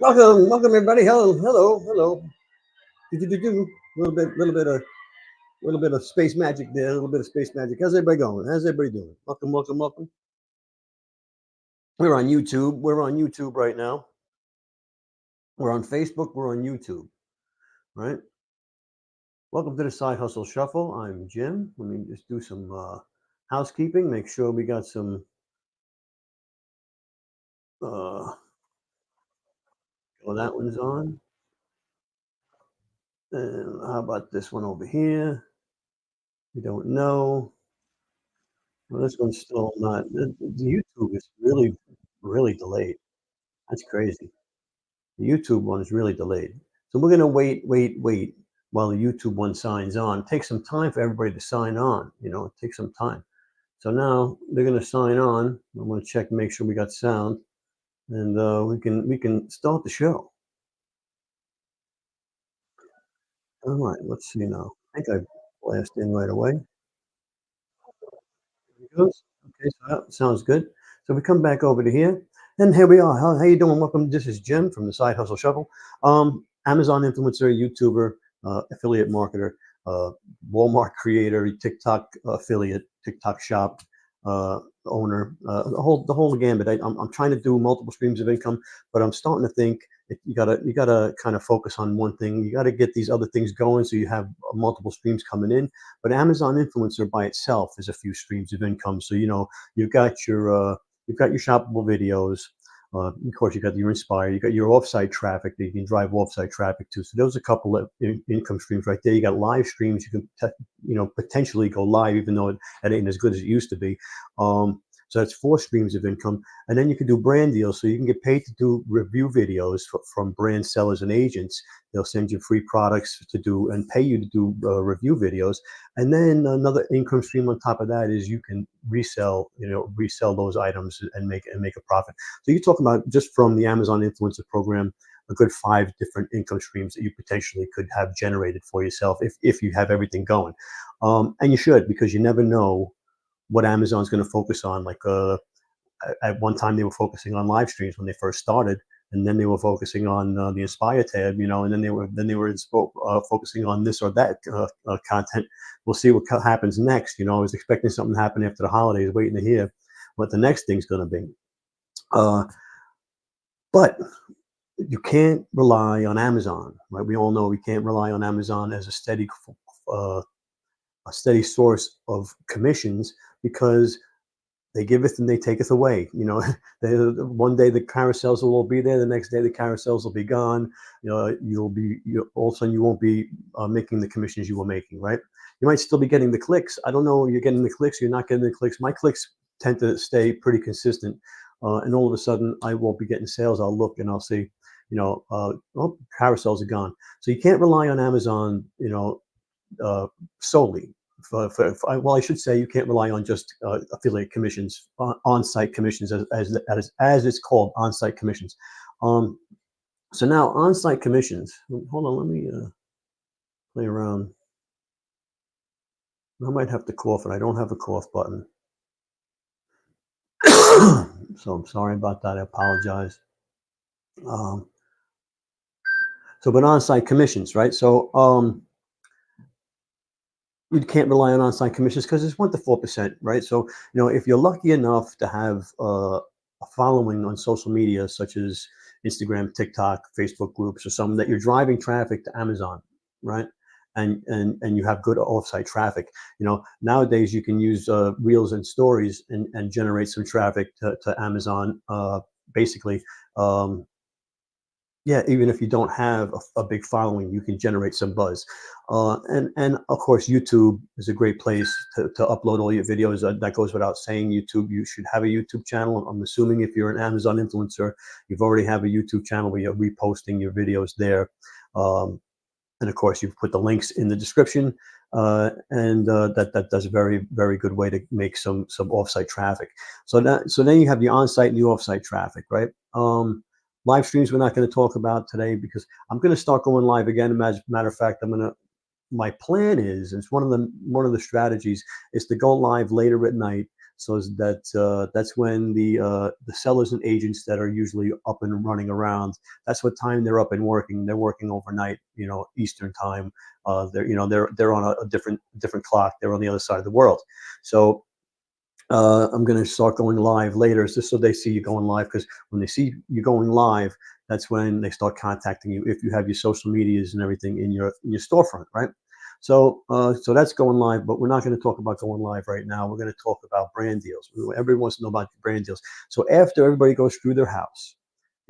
Welcome, everybody. Hello. Do. A little bit of space magic there. A little bit of space magic. How's everybody going? How's everybody doing? Welcome. We're on YouTube. We're on YouTube right now. We're on Facebook. We're on YouTube. Right. Welcome to the Side Hustle Shuffle. I'm Jim. Let me just do some housekeeping. Make sure we got some. Oh, that one's on. And how about this one over here? We don't know. Well, this one's still not. The YouTube is really delayed. That's crazy. The YouTube one is really delayed. So we're gonna wait while the YouTube one signs on. Take some time for everybody to sign on. Take some time. So now they're gonna sign on. I'm gonna check, make sure we got sound, and we can start the show. All right. Let's see now. I think I blast in right away. Goes. Okay, so that sounds good. So we come back over to here, and here we are. How you doing? Welcome. This is Jim from the Side Hustle Shuffle. Amazon influencer, YouTuber, affiliate marketer, uh, Walmart creator, TikTok affiliate, TikTok shop owner, the whole gambit. I'm trying to do multiple streams of income, but I'm starting to think you gotta kind of focus on one thing. You got to get these other things going so you have multiple streams coming in. But Amazon influencer by itself is a few streams of income. So you've got your shoppable videos. Of course, you got your Inspire. You got your offsite traffic that you can drive offsite traffic to. So those are a couple of income streams right there. You got live streams. You can potentially go live, even though it ain't as good as it used to be. So that's 4 streams of income. And then you can do brand deals. So you can get paid to do review videos from brand sellers and agents. They'll send you free products to do and pay you to do review videos. And then another income stream on top of that is you can resell those items and make a profit. So you're talking about, just from the Amazon influencer program, a good 5 different income streams that you potentially could have generated for yourself if you have everything going. And you should, because you never know what Amazon's going to focus on. Like at one time they were focusing on live streams when they first started, and then they were focusing on the Inspire tab, and then they were focusing on this or that content. We'll see what happens next. I was expecting something to happen after the holidays, waiting to hear what the next thing's going to be. But you can't rely on Amazon, right? We all know we can't rely on Amazon as a steady source of commissions, because they giveth and they taketh away. One day the carousels will all be there. The next day the carousels will be gone. All of a sudden you won't be making the commissions you were making, right? You might still be getting the clicks. I don't know. You're getting the clicks. You're not getting the clicks. My clicks tend to stay pretty consistent. And all of a sudden I won't be getting sales. I'll look and I'll see, carousels are gone. So you can't rely on Amazon, solely. Well, I should say you can't rely on just affiliate commissions, on-site commissions, as it's called, on-site commissions. So now on-site commissions. Hold on, let me play around. I might have to cough, and I don't have a cough button. So I'm sorry about that. I apologize. But on-site commissions, right? So you can't rely on on-site commissions because it's 1 to 4%, right? So if you're lucky enough to have a following on social media, such as Instagram, TikTok, Facebook groups, or something, that you're driving traffic to Amazon, right? And you have good offsite traffic. Nowadays you can use reels and stories and generate some traffic to Amazon. Basically, yeah, even if you don't have a big following, you can generate some buzz. And of course, YouTube is a great place to upload all your videos. That goes without saying. YouTube, you should have a YouTube channel. I'm assuming if you're an Amazon influencer, you've already have a YouTube channel where you're reposting your videos there. And of course, you've put the links in the description, and that's a very, very good way to make some offsite traffic. So then you have the on-site and the offsite traffic, right? Live streams we're not going to talk about today, because I'm going to start going live again. As a matter of fact, my plan is, it's one of the strategies, is to go live later at night So that's when the sellers and agents that are usually up and running around. That's what time they're up and working. They're working overnight, Eastern time. They're on a different clock. They're on the other side of the world. So I'm going to start going live later, just so they see you going live. Because when they see you going live, that's when they start contacting you if you have your social medias and everything in your storefront, right? So that's going live, but we're not going to talk about going live right now. We're going to talk about brand deals. Everybody wants to know about brand deals. So after everybody goes through their house,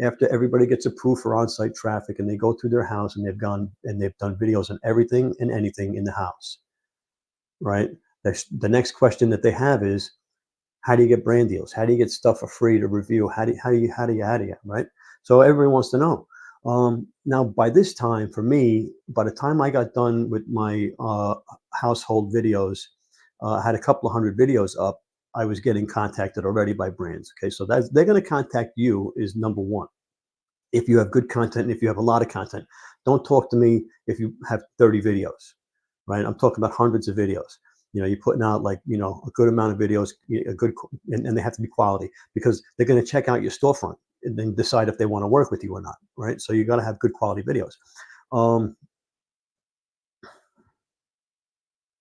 after everybody gets approved for on-site traffic, and they go through their house and they've done videos on everything and anything in the house, right? The next question that they have is, how do you get brand deals? How do you get stuff for free to review? How do you, right? So everyone wants to know. Now, by this time, for me, by the time I got done with my household videos, I had a couple of hundred videos up. I was getting contacted already by brands. Okay, so they're going to contact you is number one. If you have good content, and if you have a lot of content, don't talk to me if you have 30 videos, right? I'm talking about hundreds of videos. You're putting out like, a good amount of videos, and they have to be quality, because they're going to check out your storefront and then decide if they want to work with you or not, right? So you got to have good quality videos.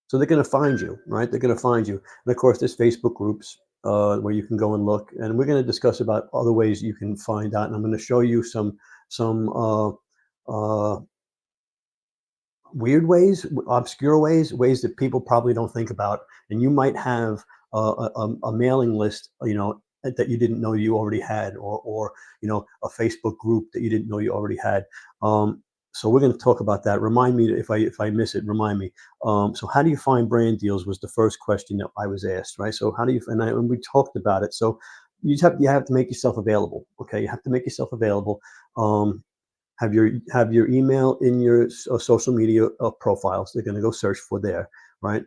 So they're going to find you, right? They're going to find you. And of course, there's Facebook groups where you can go and look. And we're going to discuss about other ways you can find out. And I'm going to show you some weird ways, obscure ways that people probably don't think about. And you might have a mailing list, that you didn't know you already had, or a Facebook group that you didn't know you already had. So we're going to talk about that. Remind me if I miss it. Remind me. So how do you find brand deals was the first question that I was asked, right? So how do you? And we talked about it. So you have to make yourself available. Okay, you have to make yourself available. Have your email in your social media profiles. They're going to go search for there, right?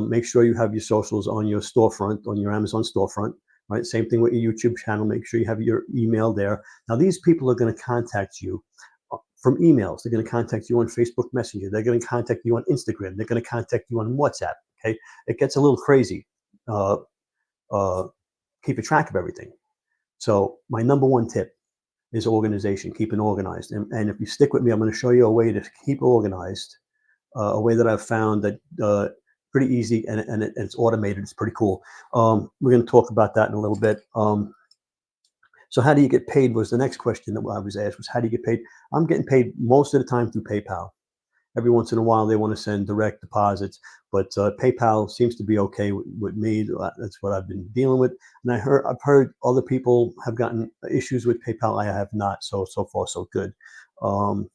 Make sure you have your socials on your storefront, on your Amazon storefront, right? Same thing with your YouTube channel. Make sure you have your email there. Now, these people are going to contact you from emails. They're going to contact you on Facebook Messenger. They're going to contact you on Instagram. They're going to contact you on WhatsApp. Okay, it gets a little crazy. Keep track of everything. So my number one tip is organization, keeping organized. And if you stick with me, I'm going to show you a way to keep organized, a way that I've found that pretty easy, and it's automated. It's pretty cool. We're going to talk about that in a little bit. So how do you get paid was the next question that I was asked, was how do you get paid? I'm getting paid most of the time through PayPal. Every once in a while, they want to send direct deposits, but PayPal seems to be okay with me. That's what I've been dealing with. And I've heard other people have gotten issues with PayPal. I have not. So far, so good. And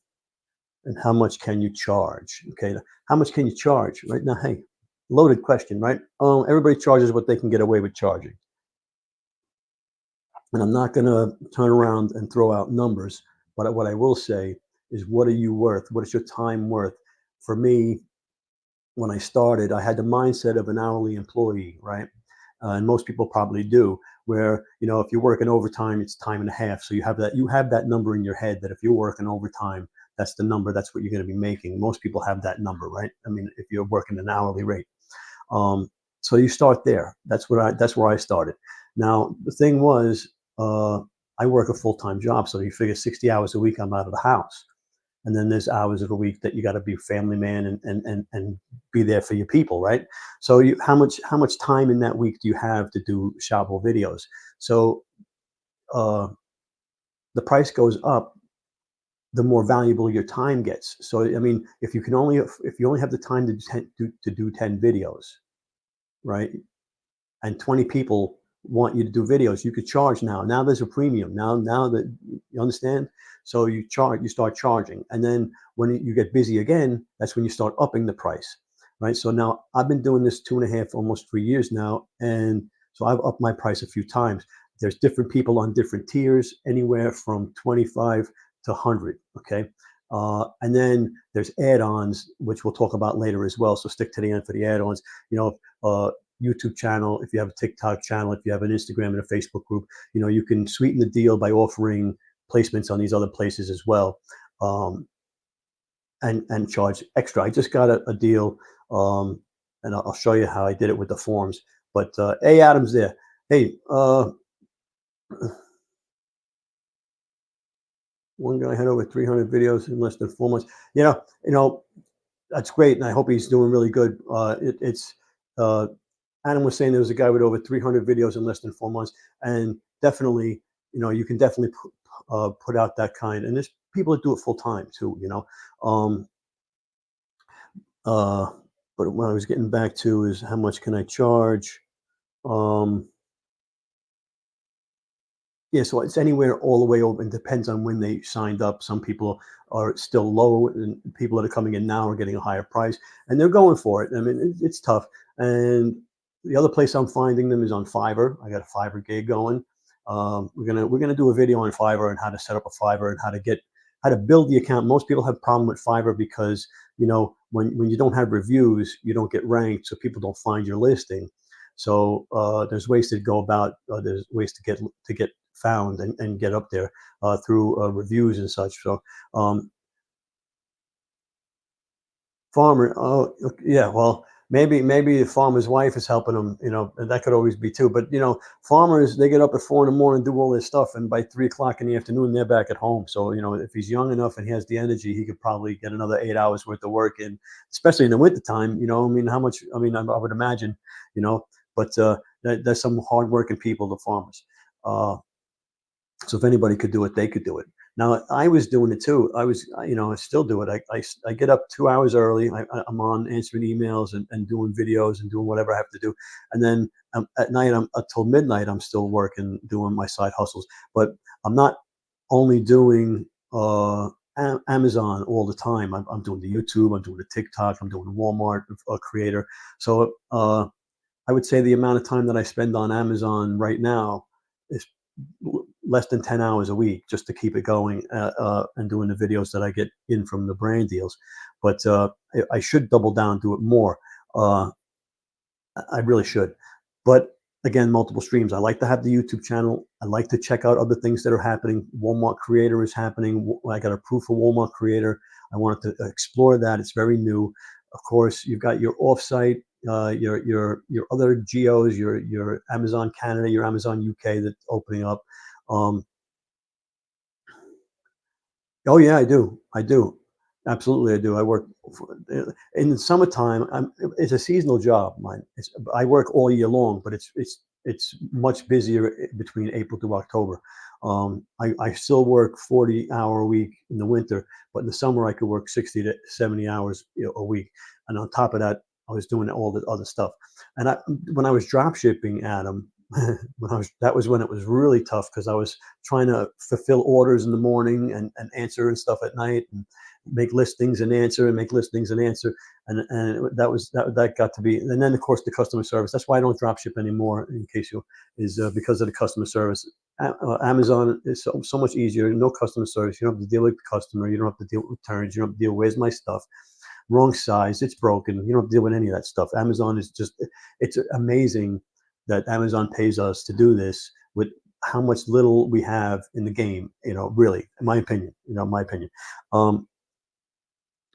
how much can you charge? Okay, how much can you charge? Right now, hey, loaded question, right? Everybody charges what they can get away with charging. And I'm not going to turn around and throw out numbers, but what I will say is, what are you worth? What is your time worth? For me, when I started, I had the mindset of an hourly employee, right? And most people probably do, where, if you're working overtime, it's time and a half. So you have that number in your head, that if you're working overtime, that's the number, that's what you're going to be making. Most people have that number, right? I mean, if you're working an hourly rate. So you start there. That's where I started. Now, the thing was, I work a full-time job. So you figure 60 hours a week, I'm out of the house. And then there's hours of the week that you got to be a family man and be there for your people, right? So how much time in that week do you have to do Shabo videos? So the price goes up, the more valuable your time gets. So I mean, if you only have the time to do 10 videos, right? And 20 people want you to do videos, you could charge now. Now there's a premium. Now that you understand, so you start charging, and then when you get busy again, that's when you start upping the price, right? So now I've been doing this 2.5, almost 3 years now, and so I've upped my price a few times. There's different people on different tiers, anywhere from 25 to 100. Okay. And then there's add-ons, which we'll talk about later as well. So stick to the end for the add-ons. YouTube channel, if you have a TikTok channel, if you have an Instagram and a Facebook group, you can sweeten the deal by offering placements on these other places as well, and charge extra. I just got a deal, and I'll show you how I did it with the forms. But A. Adams there. Hey, one guy had over 300 videos in less than 4 months. You know, that's great, and I hope he's doing really good. It's uh, Adam was saying there was a guy with over 300 videos in less than 4 months, and definitely, you can definitely put out that kind. And there's people that do it full time too. Um, uh, but what I was getting back to is how much can I charge? Um, Yeah, so it's anywhere all the way over. It depends on when they signed up. Some people are still low, and people that are coming in now are getting a higher price, and they're going for it. I mean, it's tough. And the other place I'm finding them is on Fiverr. I got a Fiverr gig going. We're gonna do a video on Fiverr and how to set up a Fiverr and how to build the account. Most people have a problem with Fiverr because when you don't have reviews, you don't get ranked, so people don't find your listing. So there's ways to go about. There's ways to get found and get up there through reviews and such. So farmer, oh yeah, well maybe the farmer's wife is helping him, and that could always be too. But farmers, they get up at 4 in the morning, do all this stuff, and by 3 o'clock in the afternoon they're back at home. So if he's young enough and he has the energy, he could probably get another 8 hours worth of work in, especially in the wintertime. I mean, how much? I mean, I would imagine, you know, but there's some hardworking people, the farmers. So if anybody could do it, they could do it. Now I was doing it too. I still do it. I get up 2 hours early. I'm on answering emails and doing videos and doing whatever I have to do. And then at night, I'm until midnight, I'm still working, doing my side hustles. But I'm not only doing Amazon all the time. I'm doing the YouTube. I'm doing the TikTok. I'm doing the Walmart creator. So I would say the amount of time that I spend on Amazon right now is less than 10 hours a week just to keep it going and doing the videos that I get in from the brand deals. But I should double down, do it more. Uh, I really should. But again, multiple streams. I like to have the YouTube channel. I like to check out other things that are happening. Walmart Creator is happening. I got approved for Walmart Creator. I wanted to explore that. It's very new. Of course, you've got your offsite, your other geos, your Amazon Canada, your Amazon UK that's opening up. Um, Oh yeah, I do. I do. Absolutely, I do. I work in the summertime. It's a seasonal job. Mine. I work all year long, but it's much busier between April to October. I still work 40-hour a week in the winter, but in the summer I could work 60 to 70 hours a week. And on top of that, I was doing all the other stuff. And when I was drop shipping, Adam, that was when it was really tough because I was trying to fulfill orders in the morning and answer and stuff at night and make listings and answer and make listings and answer. And that got to be, and then of course the customer service. That's why I don't drop ship anymore, in case you is because of the customer service. Amazon is so much easier. No customer service. You don't have to deal with the customer. You don't have to deal with returns. You don't have to deal with where's my stuff, wrong size, it's broken. You don't have to deal with any of that stuff. Amazon is just, it's amazing that Amazon pays us to do this with how much little we have in the game, really, in my opinion, my opinion.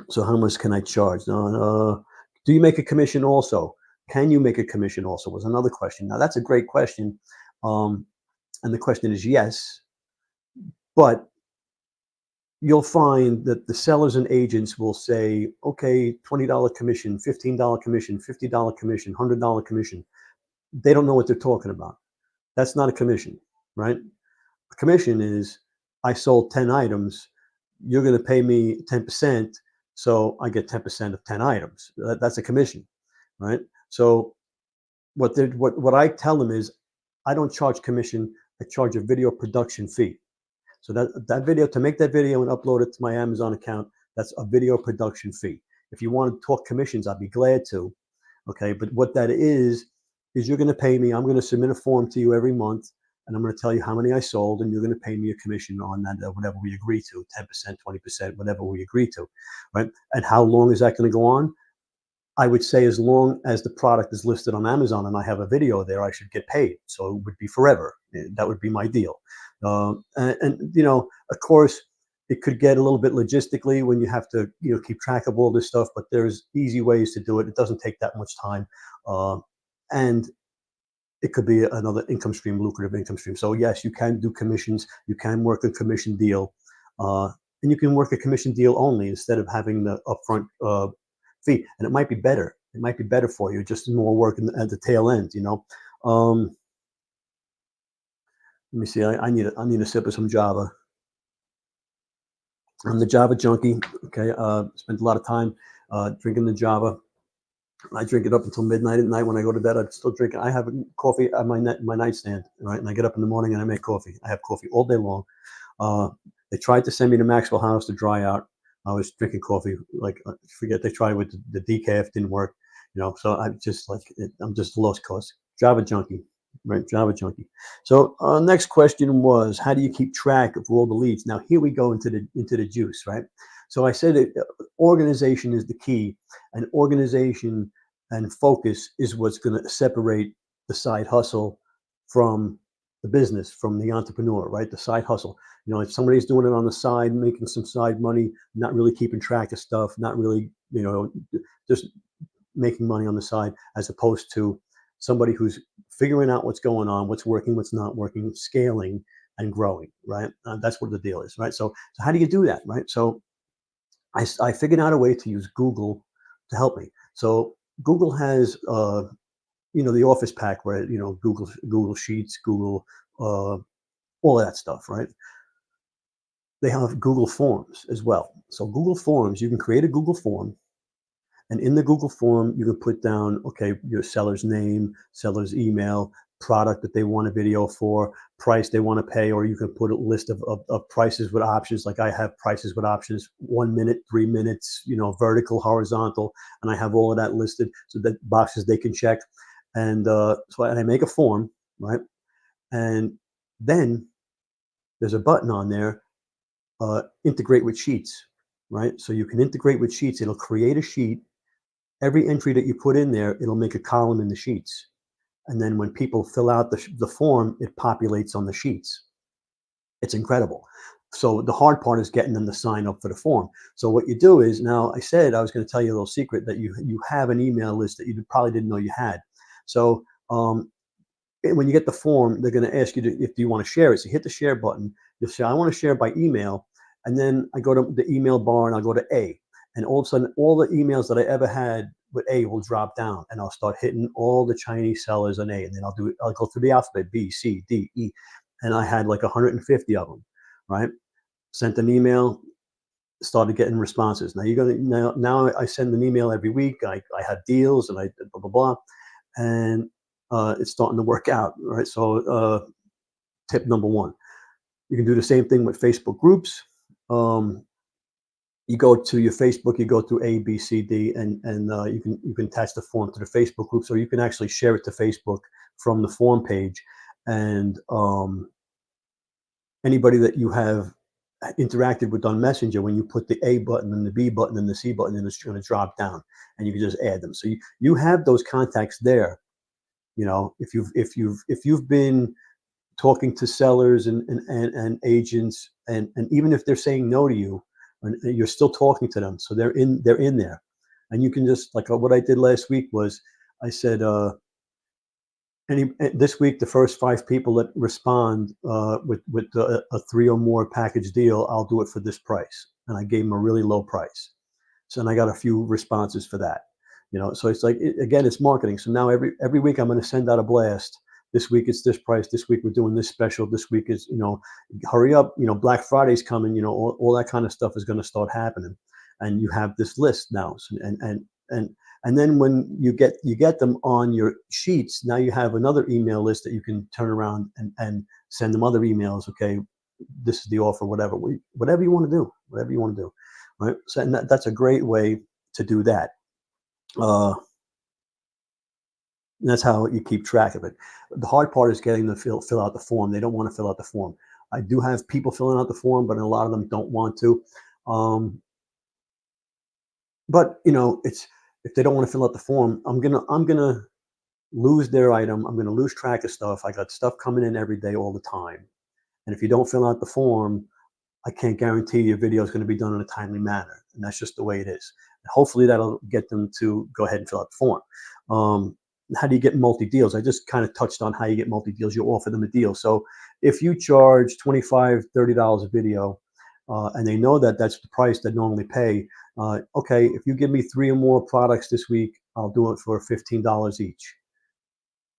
So how much can I charge? Do you make a commission also? Can you make a commission also was another question. Now that's a great question. And the question is yes, but you'll find that the sellers and agents will say, okay, $20 commission, $15 commission, $50 commission, $100 commission. They don't know what they're talking about. That's not a commission, right? A commission is I sold 10 items. You're going to pay me 10%. So I get 10% of 10 items. That's a commission, right? So what I tell them is I don't charge commission. I charge a video production fee. So that video, to make that video and upload it to my Amazon account, that's a video production fee. If you want to talk commissions, I'd be glad to. Okay, but what that is you're going to pay me. I'm going to submit a form to you every month, and I'm going to tell you how many I sold, and you're going to pay me a commission on that, whatever we agree to, 10%, 20%, whatever we agree to, right? And how long is that going to go on? I would say as long as the product is listed on Amazon and I have a video there, I should get paid. So it would be forever. That would be my deal. Of course, it could get a little bit logistically when you have to, keep track of all this stuff. But there's easy ways to do it. It doesn't take that much time, and it could be another income stream, lucrative income stream. So yes, you can do commissions. You can work a commission deal, uh, and you can work a commission deal only instead of having the upfront fee. And it might be better. It might be better for you, just more work at the tail end. Let me see. I need a sip of some Java. I'm the Java junkie. Okay, spent a lot of time drinking the Java. I drink it up until midnight at night. When I go to bed, I still drink it. I have coffee on my nightstand, right? And I get up in the morning and I make coffee. I have coffee all day long. Uh, they tried to send me to Maxwell House to dry out. I was drinking coffee like forget. They tried with the decaf, didn't work. So I'm just like I'm just a lost cause. Java junkie, right? Java junkie. So next question was, how do you keep track of all the leads? Now here we go into the juice, right? So I said organization is the key, and organization and focus is what's going to separate the side hustle from the business, from the entrepreneur, right? The side hustle. If somebody's doing it on the side, making some side money, not really keeping track of stuff, not really, just making money on the side, as opposed to somebody who's figuring out what's going on, what's working, what's not working, scaling and growing, right? That's what the deal is, right? So how do you do that, right? So I figured out a way to use Google to help me. So Google has, the Office pack, where Google Sheets, Google, all of that stuff, right? They have Google Forms as well. So Google Forms, you can create a Google form, and in the Google form, you can put down, okay, your seller's name, seller's email, product that they want a video for, price they want to pay, or you can put a list of prices with options. Like I have prices with options, 1 minute, 3 minutes, vertical, horizontal, and I have all of that listed, so that boxes they can check. And and I make a form, right? And then there's a button on there, integrate with Sheets, right? So you can integrate with Sheets. It'll create a sheet. Every entry that you put in there, it'll make a column in the Sheets. And then when people fill out the form, it populates on the Sheets. It's incredible. So the hard part is getting them to sign up for the form. So what you do is, now I said I was going to tell you a little secret, that you have an email list that you probably didn't know you had. So when you get the form, they're going to ask you if you want to share it. So you hit the share button. You'll say, I want to share by email. And then I go to the email bar and I'll go to A. And all of a sudden, all the emails that I ever had with A will drop down, and I'll start hitting all the Chinese sellers on A. And then I'll go through the alphabet, B, C, D, E. And I had like 150 of them, right? Sent an email, started getting responses. Now I send an email every week. I have deals, and I blah, blah, blah. And it's starting to work out, right? So tip number one, you can do the same thing with Facebook groups. You go to your Facebook, you go through A, B, C, D, and you can attach the form to the Facebook group, so you can actually share it to Facebook from the form page. And anybody that you have interacted with on Messenger, when you put the A button and the B button and the C button, then it's going to drop down, and you can just add them. So you have those contacts there. If you've been talking to sellers and agents, and even if they're saying no to you, and you're still talking to them, so they're in there. And you can just, like what I did last week was, I said, this week, the first 5 people that respond with a 3 or more package deal, I'll do it for this price. And I gave them a really low price. So, and I got a few responses for that. So it's like, again, it's marketing. So now every week I'm going to send out a blast. This week it's this price. This week we're doing this special. This week is, hurry up. Black Friday's coming. All that kind of stuff is going to start happening, and you have this list now. So, and then when you get them on your Sheets, now you have another email list that you can turn around and send them other emails. Okay, this is the offer. Whatever you want to do. Right. So, and that's a great way to do that. That's how you keep track of it. The hard part is getting them to fill out the form. They don't want to fill out the form. I do have people filling out the form, but a lot of them don't want to. But it's, if they don't want to fill out the form, I'm gonna lose their item. I'm gonna lose track of stuff. I got stuff coming in every day, all the time. And if you don't fill out the form, I can't guarantee your video is going to be done in a timely manner. And that's just the way it is. And hopefully that'll get them to go ahead and fill out the form. how do you get multi deals? I just kind of touched on how you get multi deals. You offer them a deal. So if you charge $25, $30 a video, and they know that that's the price they normally pay, okay, if you give me 3 or more products this week, I'll do it for $15 each.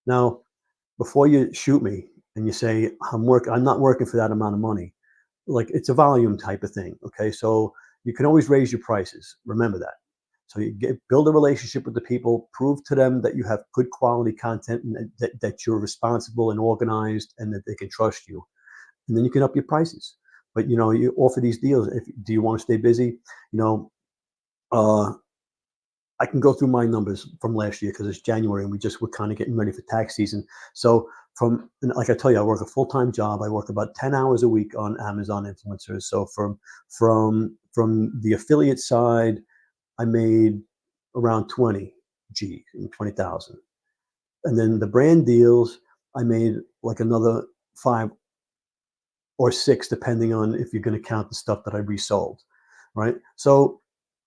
Now, before you shoot me and you say I'm not working for that amount of money, like it's a volume type of thing. Okay, so you can always raise your prices. Remember that. So build a relationship with the people, prove to them that you have good quality content and that you're responsible and organized and that they can trust you. And then you can up your prices. But you offer these deals. Do you want to stay busy? You know, uh, I can go through my numbers from last year because it's January and we're kind of getting ready for tax season. So and like I tell you, I work a full-time job. I work about 10 hours a week on Amazon influencers. So from the affiliate side, I made around 20,000. And then the brand deals, I made like another 5 or 6, depending on if you're going to count the stuff that I resold, right? So,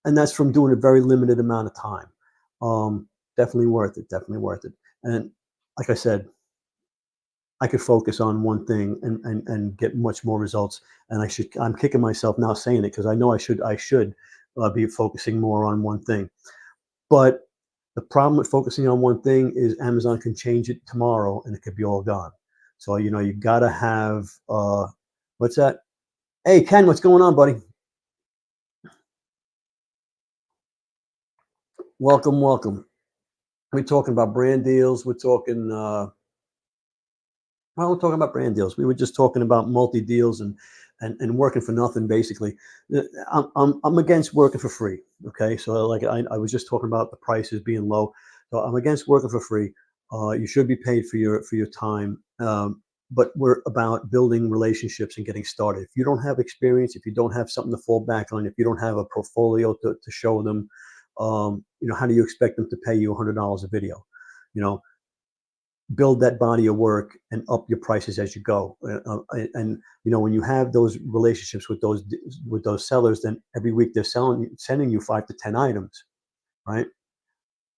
and that's from doing a very limited amount of time. Definitely worth it. Definitely worth it. And like I said, I could focus on one thing and get much more results. And I'm kicking myself now saying it because I know I should be focusing more on one thing. But the problem with focusing on one thing is Amazon can change it tomorrow and it could be all gone. So, you got to have, what's that? Hey, Ken, what's going on, buddy? Welcome, welcome. We're talking about brand deals. We're talking, well, we're talking about brand deals. We were just talking about multi deals and working for nothing, basically. I'm against working for free. Okay, so like I was just talking about the prices being low. So I'm against working for free. You should be paid for your time. But we're about building relationships and getting started. If you don't have experience, if you don't have something to fall back on, if you don't have a portfolio to show them, how do you expect them to pay you $100 a video? Build that body of work and up your prices as you go. And when you have those relationships with those sellers, then every week they're sending you 5 to 10 items, right?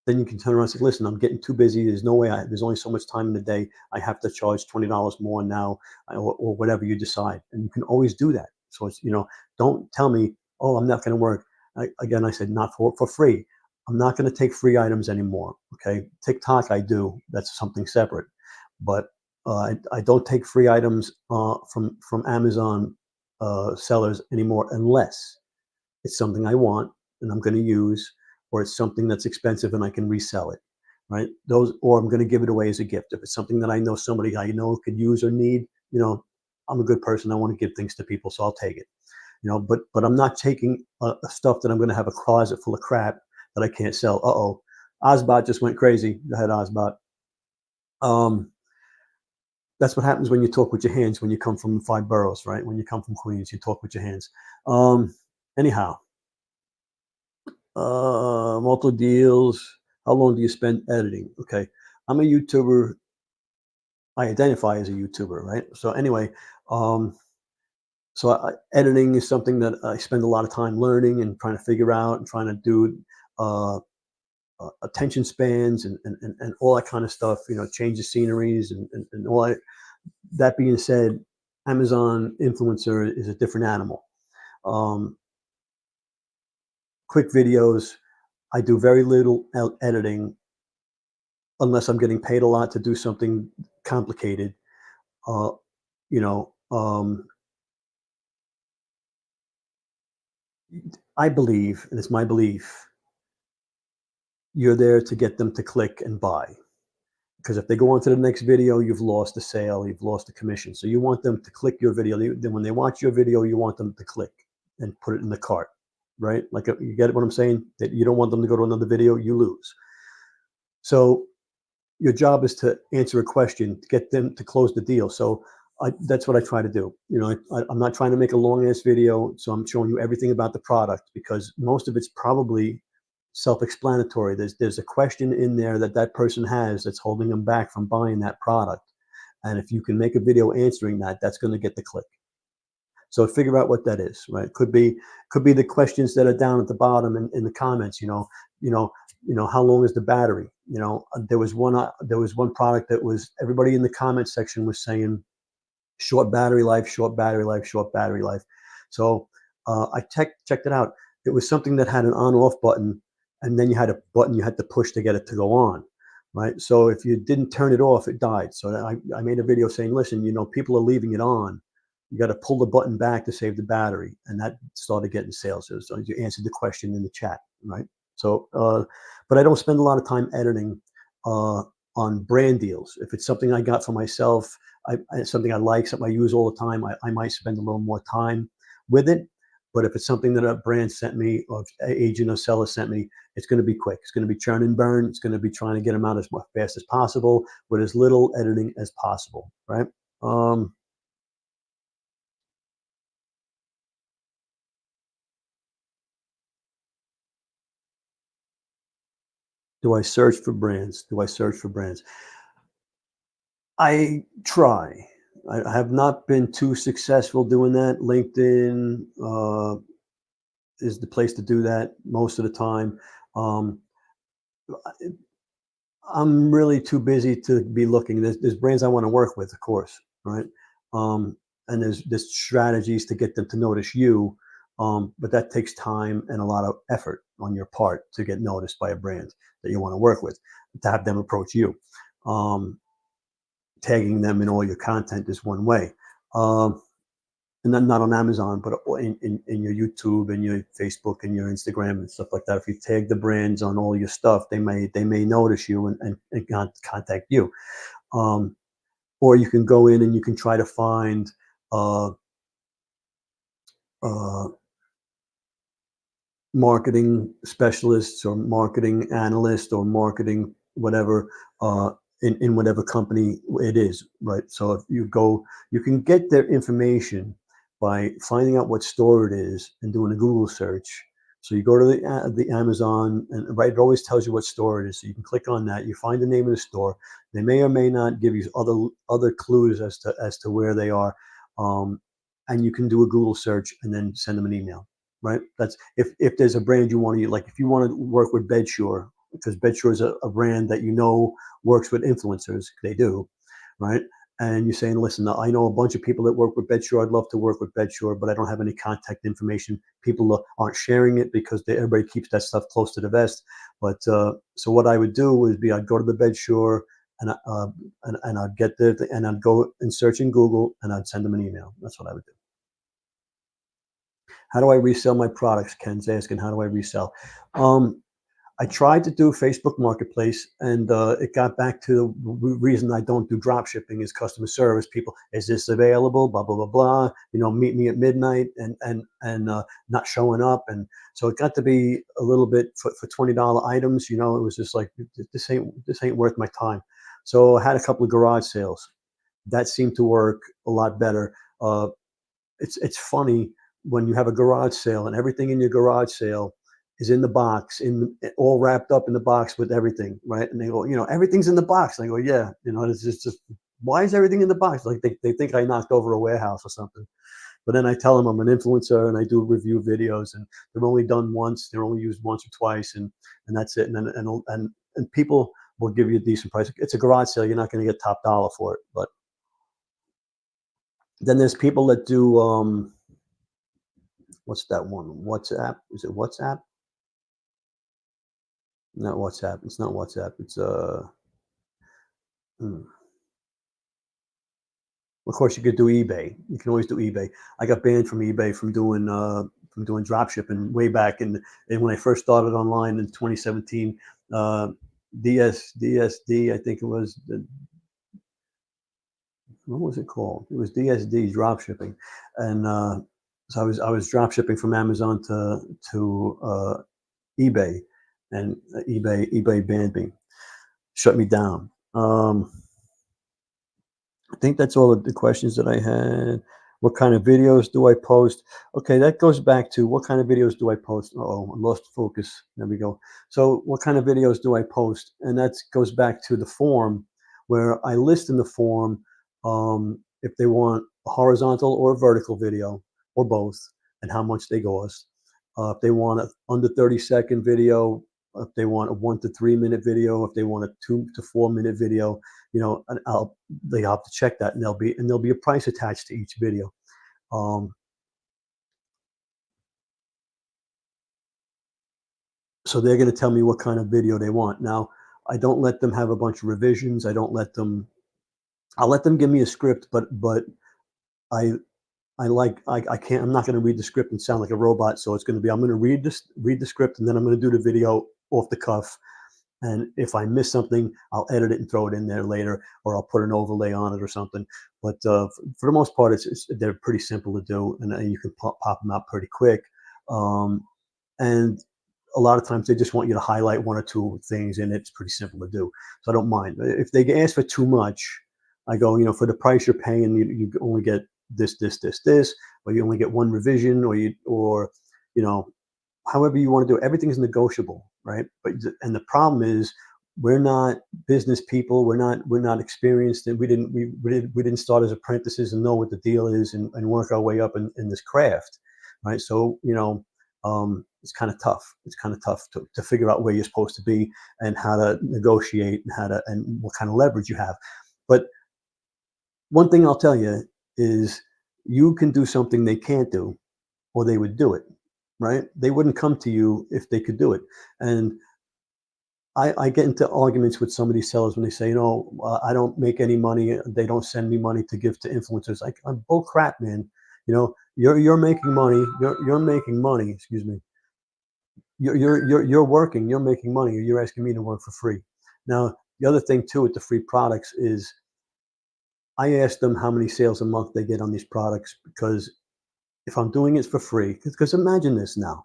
Then you can turn around and say, listen, I'm getting too busy. There's no way. There's only so much time in the day. I have to charge $20 more now, or whatever you decide. And you can always do that. So it's don't tell me, oh, I'm not going to work. Again, I said not for free. I'm not going to take free items anymore. Okay, TikTok I do. That's something separate. But I don't take free items from Amazon sellers anymore unless it's something I want and I'm going to use, or it's something that's expensive and I can resell it, right? Or I'm going to give it away as a gift. If it's something that I know somebody I know could use or need, I'm a good person. I want to give things to people, so I'll take it. But I'm not taking stuff that I'm going to have a closet full of crap that I can't sell. Uh-oh. Ozbot just went crazy. Go ahead, Ozbot. That's what happens when you talk with your hands, when you come from the 5 boroughs, right? When you come from Queens, you talk with your hands. Anyhow, multiple deals. How long do you spend editing? Okay. I'm a YouTuber. I identify as a YouTuber, right? So anyway, editing is something that I spend a lot of time learning and trying to figure out and trying to do attention spans and all that kind of stuff, change the sceneries and all that. That being said, Amazon influencer is a different animal. Quick videos, I do very little editing unless I'm getting paid a lot to do something complicated. Uh, you know, I believe, and it's my belief, you're there to get them to click and buy. Because if they go on to the next video, you've lost the sale, you've lost the commission. So you want them to click your video. Then when they watch your video, you want them to click and put it in the cart, right? Like, you get what I'm saying? That you don't want them to go to another video, you lose. So your job is to answer a question, to get them to close the deal. So that's what I try to do. I'm not trying to make a long ass video, so I'm showing you everything about the product because most of it's probably self-explanatory. There's a question in there that person has that's holding them back from buying that product. And if you can make a video answering that, that's going to get the click. So figure out what that is, right? Could be the questions that are down at the bottom in the comments. You know, how long is the battery? There was one product that was everybody in the comment section was saying short battery life, short battery life, short battery life. So I checked it out. It was something that had an on-off button, and then you had a button you had to push to get it to go on, right? So if you didn't turn it off, it died. So I made a video saying, listen, people are leaving it on. You got to pull the button back to save the battery, and that started getting sales. So you answered the question in the chat, right? So, but I don't spend a lot of time editing uh, on brand deals. If it's something I got for myself, something I like, something I use all the time, I might spend a little more time with it. But if it's something that a brand sent me or agent or seller sent me, it's going to be quick. It's going to be churn and burn. It's going to be trying to get them out as fast as possible with as little editing as possible, right? Um, do I search for brands? Do I search for brands? I try. I have not been too successful doing that. LinkedIn is the place to do that most of the time. Um, I'm really too busy to be looking. There's brands I want to work with, of course, right? Um, and there's strategies to get them to notice you, but that takes time and a lot of effort on your part to get noticed by a brand that you want to work with, to have them approach you. Um, Tagging them in all your content is one way. Um, and then not on Amazon, but in your YouTube and your Facebook and your Instagram and stuff like that. If you tag the brands on all your stuff, they may notice you and contact you. Um, or you can go in and you can try to find uh, uh, marketing specialists or marketing analysts or marketing whatever in whatever company it is, right? So if you go, you can get their information by finding out what store it is and doing a Google search. So you go to the Amazon, and right, it always tells you what store it is. So you can click on that. You find the name of the store. They may or may not give you other clues as to where they are, um, and you can do a Google search and then send them an email, right? That's if there's a brand you want to use, like if you want to work with Bedsure, because Bedsure is a brand that works with influencers, they do, right? And you're saying, listen, I know a bunch of people that work with Bedsure. I'd love to work with Bedsure, but I don't have any contact information. People aren't sharing it because everybody keeps that stuff close to the vest. But so what I would do would be I'd go to the Bedsure and I'd get there and I'd go and search in Google and I'd send them an email. That's what I would do. How do I resell my products? Ken's asking, how do I resell? Um, I tried to do Facebook Marketplace, and it got back to the reason I don't do drop shipping is customer service. People, is this available? Blah blah blah blah. Meet me at midnight, and not showing up, and so it got to be a little bit for $20 items. It was just like this ain't worth my time. So I had a couple of garage sales that seemed to work a lot better. It's funny when you have a garage sale and everything in your garage sale is in the box, all wrapped up in the box with everything, right? And they go, everything's in the box. And I go, yeah, it's just why is everything in the box? Like they think I knocked over a warehouse or something. But then I tell them I'm an influencer and I do review videos, and they're only done once, they're only used once or twice, and that's it. And people will give you a decent price. It's a garage sale, you're not going to get top dollar for it. But then there's people that do what's that one? WhatsApp? Is it WhatsApp? Not WhatsApp. It's not WhatsApp. It's hmm. Of course, you could do eBay. You can always do eBay. I got banned from eBay from doing drop shipping way back and when I first started online in 2017. DSD, I think it was. What was it called? It was DSD drop shipping, and so I was drop shipping from Amazon to eBay, and eBay banned me, shut me down. I think that's all of the questions that I had. What kind of videos do I post? Okay, that goes back to what kind of videos do I post? Oh, I lost focus. There we go. So, what kind of videos do I post? And that goes back to the form where I list in the form if they want a horizontal or a vertical video. or both, and how much they cost. If they want a under 30-second video, if they want a 1 to 3 minute video, if they want a 2 to 4 minute video, and they have to check that, and there'll be a price attached to each video. Um, so they're going to tell me what kind of video they want. Now, I don't let them have a bunch of revisions. I'll let them give me a script, but I I can't, I'm not going to read the script and sound like a robot. So it's going to be, I'm going to read the script, and then I'm going to do the video off the cuff. And if I miss something, I'll edit it and throw it in there later, or I'll put an overlay on it or something. But for the most part, they're pretty simple to do, and you can pop them out pretty quick. And a lot of times they just want you to highlight one or two things, and it's pretty simple to do. So I don't mind. If they ask for too much, I go, for the price you're paying, you only get this, or you only get one revision, or however you want to do it. Everything is negotiable, right? And the problem is, we're not business people. We're not experienced, and we didn't start as apprentices and know what the deal is, and work our way up in this craft, right? So it's kind of tough. It's kind of tough to figure out where you're supposed to be, and how to negotiate, and what kind of leverage you have. But one thing I'll tell you is, you can do something they can't do, or they would do it, right? They wouldn't come to you if they could do it. And I get into arguments with some of these sellers when they say, I don't make any money. They don't send me money to give to influencers. I'm bull crap, man. You're making money. You're making money. Excuse me. You're working. You're making money. Or you're asking me to work for free. Now, the other thing too with the free products is, I ask them how many sales a month they get on these products, because if I'm doing it for free, because imagine this now,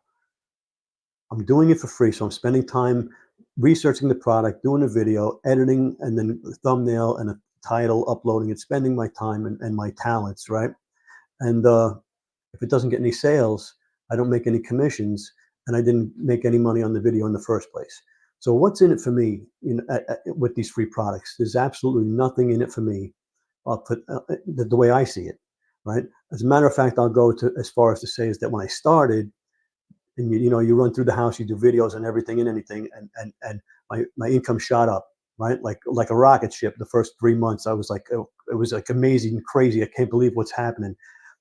I'm doing it for free, so I'm spending time researching the product, doing a video, editing, and then a thumbnail and a title, uploading it, spending my time and my talents, right? And if it doesn't get any sales, I don't make any commissions, and I didn't make any money on the video in the first place. So what's in it for me with these free products? There's absolutely nothing in it for me. The way I see it, right? As a matter of fact, I'll go to as far as to say is that when I started, and you run through the house, you do videos and everything and anything, and my income shot up, right? Like a rocket ship. The first 3 months, I was like, oh, it was like amazing, crazy. I can't believe what's happening.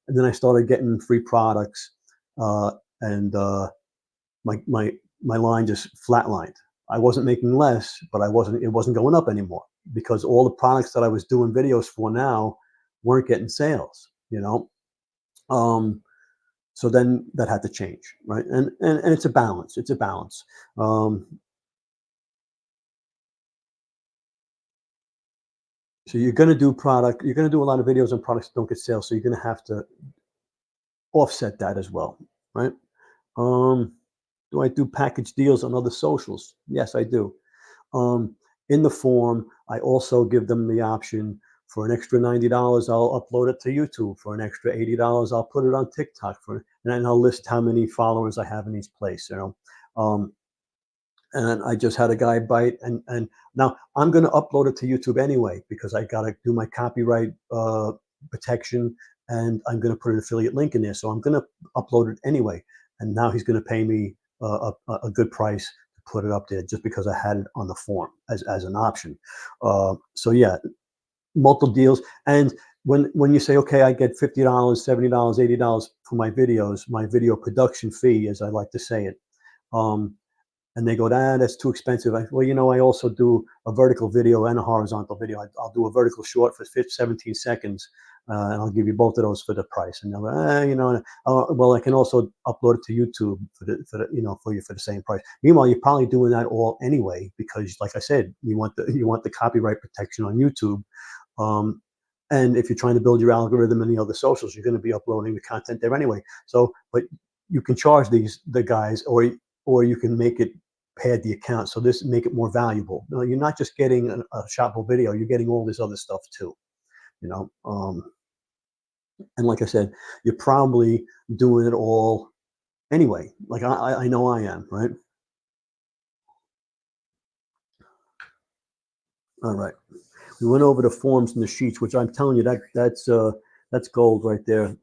And then I started getting free products, and my line just flatlined. I wasn't making less, but it wasn't going up anymore, because all the products that I was doing videos for now weren't getting sales, so then that had to change, right? And it's a balance. It's a balance. So you're going to do a lot of videos on products that don't get sales. So you're going to have to offset that as well, right? Um, do I do package deals on other socials? Yes, I do. In the form, I also give them the option, for an extra $90, I'll upload it to YouTube. For an extra $80, I'll put it on TikTok, and then I'll list how many followers I have in each place. Um, and I just had a guy bite, and now I'm going to upload it to YouTube anyway, because I got to do my copyright protection, and I'm going to put an affiliate link in there. So I'm going to upload it anyway. And now he's going to pay me a good price to put it up there, just because I had it on the form as an option. So yeah, multiple deals. And when you say, okay, I get $50, $70, $80 for my videos, my video production fee, as I like to say it, and they go, that's too expensive. I also do a vertical video and a horizontal video. I'll do a vertical short for 17 seconds, and I'll give you both of those for the price. And they'll go, well, I can also upload it to YouTube for the same price. Meanwhile, you're probably doing that all anyway, because, like I said, you want the copyright protection on YouTube. And if you're trying to build your algorithm in the other socials, you're going to be uploading the content there anyway. So, but you can charge the guys, or you can make it pad the account. So make it more valuable. No, you're not just getting a shoppable video, you're getting all this other stuff too, and like I said, you're probably doing it all anyway. Like I know I am, right? All right. We went over the forms and the sheets, which I'm telling you, that's gold right there.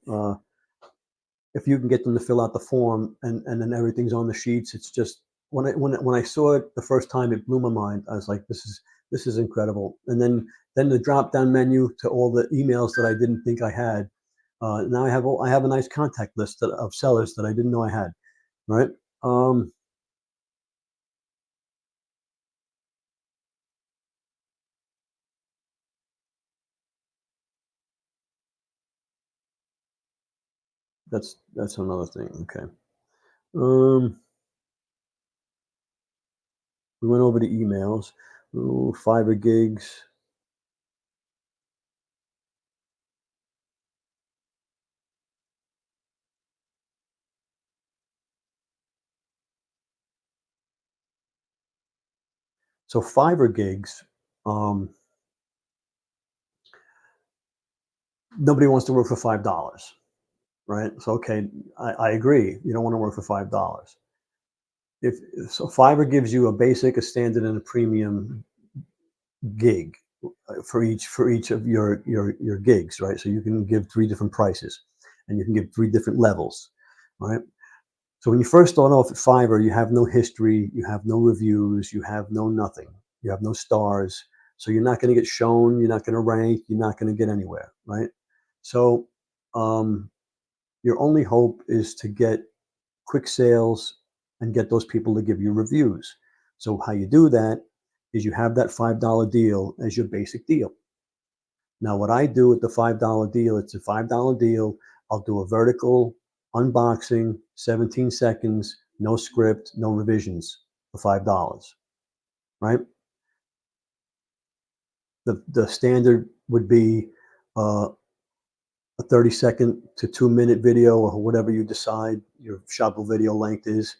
if you can get them to fill out the form and then everything's on the sheets, it's just when I saw it the first time, it blew my mind. I was like, this is incredible. And then the drop down menu to all the emails that I didn't think I had. Now I have a nice contact list of sellers that I didn't know I had. Right. Um, that's another thing. Okay. Um, we went over the emails. Ooh, Fiverr gigs. So Fiverr gigs. Um, Nobody wants to work for $5, right? So okay, I agree. You don't want to work for $5. If so, Fiverr gives you a basic, a standard, and a premium gig for each of your gigs, right? So you can give three different prices, and you can give three different levels, right? So when you first start off at Fiverr, you have no history, you have no reviews, you have no nothing, you have no stars. So you're not going to get shown, you're not going to rank, you're not going to get anywhere, right? So um, your only hope is to get quick sales and get those people to give you reviews. So how you do that is you have that $5 deal as your basic deal. Now, what I do with the $5 deal, it's a $5 deal. I'll do a vertical unboxing, 17 seconds, no script, no revisions for $5, right? The standard would be uh, a 30-second to 2-minute video or whatever you decide your shopable video length is,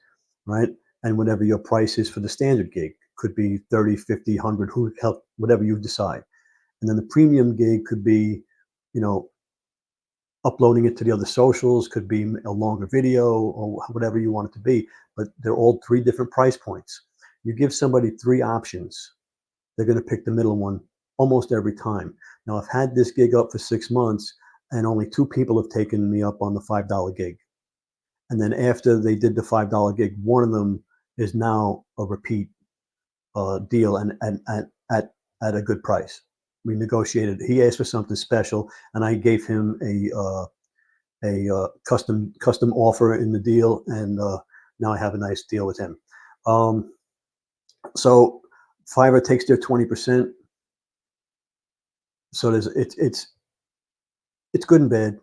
right? And whatever your price is for the standard gig could be 30, 50, 100, who help, whatever you decide. And then the premium gig could be, you know, uploading it to the other socials, could be a longer video or whatever you want it to be, but they're all three different price points. You give somebody three options, they're going to pick the middle one almost every time. Now, I've had this gig up for 6 months, and only two people have taken me up on the $5 gig. And then after they did the $5 gig, one of them is now a repeat deal and at a good price. We negotiated. He asked for something special, and I gave him a custom offer in the deal, and now I have a nice deal with him. Um, so Fiverr takes their 20%. So it's good and bad.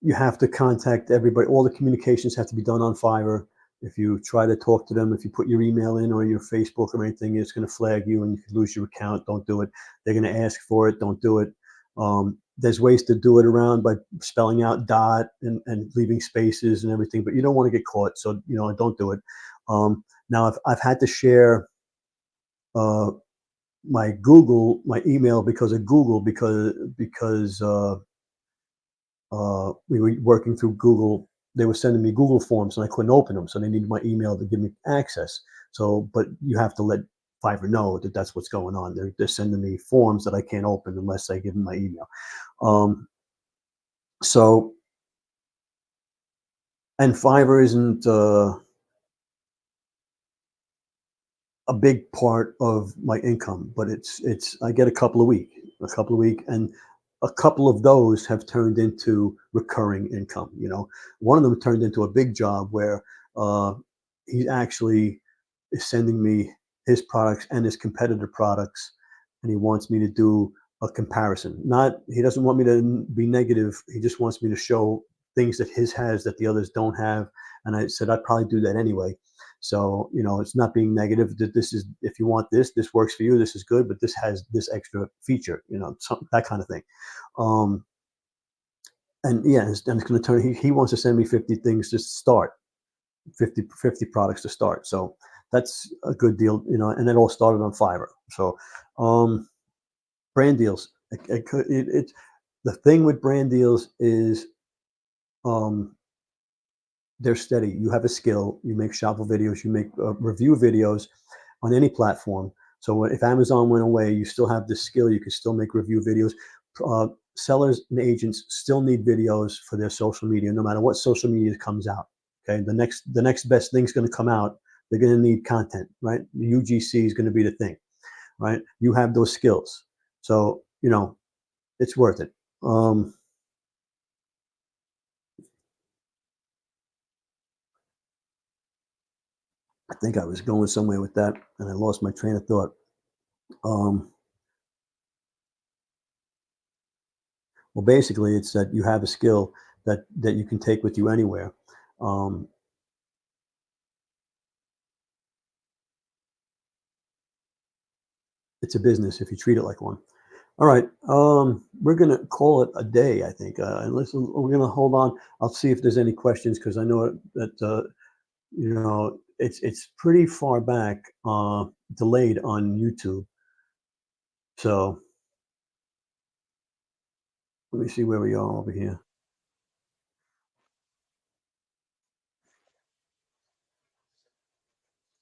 You have to contact everybody. All the communications have to be done on Fiverr. If you try to talk to them, if you put your email in or your Facebook or anything, it's going to flag you and you could lose your account. Don't do it. They're going to ask for it. Don't do it. There's ways to do it around by spelling out dot and leaving spaces and everything, but you don't want to get caught. So, don't do it. Now, I've had to share uh, my email because of Google, because we were working through Google. They were sending me Google forms and I couldn't open them. So they needed my email to give me access. So, but you have to let Fiverr know that that's what's going on. They're sending me forms that I can't open unless I give them my email. Um, so, and Fiverr isn't a big part of my income, but I get a couple of week, and a couple of those have turned into recurring income. One of them turned into a big job where uh, he actually is sending me his products and his competitor products, and he wants me to do a comparison. Not He doesn't want me to be negative. He just wants me to show things that his has that the others don't have. And I said I'd probably do that anyway. So, it's not being negative. That this is, if you want this works for you. This is good, but this has this extra feature. That kind of thing. Um, and yeah, and it's going to turn. He wants to send me 50 things to start, 50 products to start. So that's a good deal. And it all started on Fiverr. So brand deals. The thing with brand deals is um, they're steady. You have a skill. You make shoppable videos. You make review videos on any platform. So if Amazon went away, you still have this skill. You can still make review videos. sellers and agents still need videos for their social media, no matter what social media comes out. Okay, the next best thing's going to come out. They're going to need content, right? The UGC is going to be the thing, right? You have those skills, so it's worth it. I think I was going somewhere with that, and I lost my train of thought. Um, well, basically, it's that you have a skill that you can take with you anywhere. Um, it's a business if you treat it like one. All right, we're gonna call it a day, I think. Unless we're gonna hold on. I'll see if there's any questions because I know that it's pretty far back, delayed on YouTube. So let me see where we are over here.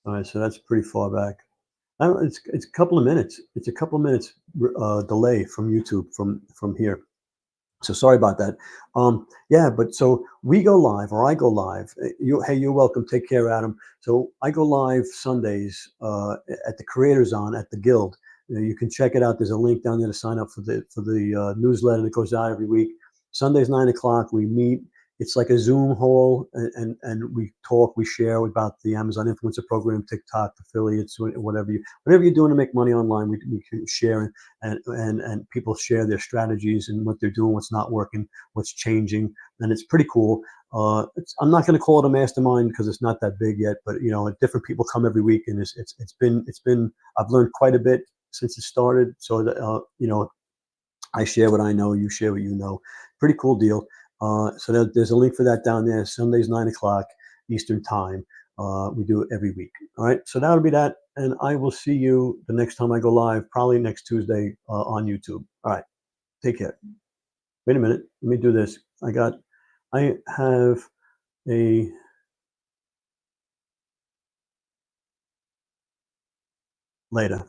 All right, so that's pretty far back. I don't, it's a couple of minutes. It's a couple of minutes delay from YouTube from here. So sorry about that. Yeah, but so we go live, or I go live. Hey, you're welcome. Take care, Adam. So I go live Sundays at the Creators On at the Guild. You can check it out. There's a link down there to sign up for the newsletter that goes out every week. Sundays 9 o'clock. We meet. It's like a Zoom hall, and we talk. We share about the Amazon Influencer Program, TikTok affiliates, whatever you're doing to make money online. We can share, and people share their strategies and what they're doing, what's not working, what's changing, and it's pretty cool. I'm not going to call it a mastermind because it's not that big yet, but different people come every week, and it's been I've learned quite a bit since it started. So that I share what I know, you share what you know. Pretty cool deal. So there's a link for that down there. Sundays 9 o'clock Eastern time. We do it every week. All right, so that'll be that, and I will see you the next time I go live, probably next Tuesday on YouTube. All right, take care. Wait a minute, let me do this. I have a later.